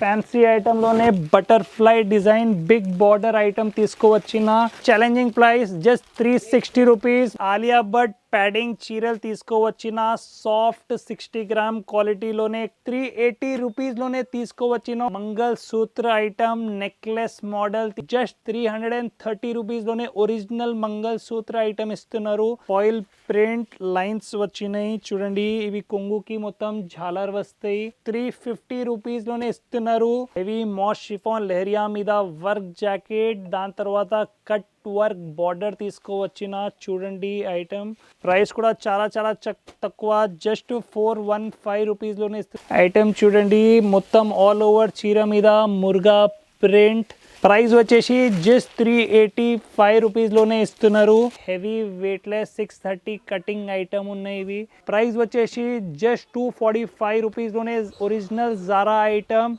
Fancy item లోనే butterfly design big border item తీసుకువచ్చిన challenging price just 360 rupees. Alia Bhatt padding చీరలు తీసుకోవచ్చిన సాఫ్ట్ 60 గ్రామ్ క్వాలిటీలోనే 380 రూపీస్ లోనే తీసుకోవచ్చిన mangalsutra item necklace model just 330 rupees లోనే ఒరిజినల్ మంగళ సూత్ర ఐటమ్ ఇస్తున్నారు. ఫాయిల్ ప్రింట్ లైన్స్ వచ్చినాయి చూడండి. ఇవి కొంగుకి మొత్తం జాలర్ వస్తాయి. 350 రూపీస్ లోనే ఇస్తున్నారు. ఇవి మాస్ షిఫాన్ లెహరియా మీద వర్క్ జాకెట్, దాని తర్వాత కట్ వర్క్ బార్డర్ తీసుకోవచ్చిన చూడండి ఐటమ్. ప్రైస్ కూడా చాలా చాలా తక్కువ, జస్ట్ 415 రూపీస్ లోనే ఇస్తుంది. ఐటమ్ చూడండి మొత్తం ఆల్ ఓవర్ చీర మీద మురుగా ప్రింట్. ప్రైస్ వచ్చేసి జస్ట్ 385 రూపీస్ లోనే ఇస్తున్నారు. హెవీ వెయిట్లెస్ 630 కటింగ్ ఐటమ్ ఉన్నాయి ఇవి. ప్రైస్ వచ్చేసి జస్ట్ 245 రూపీస్ లోనే ఒరిజినల్ జారా ఐటమ్.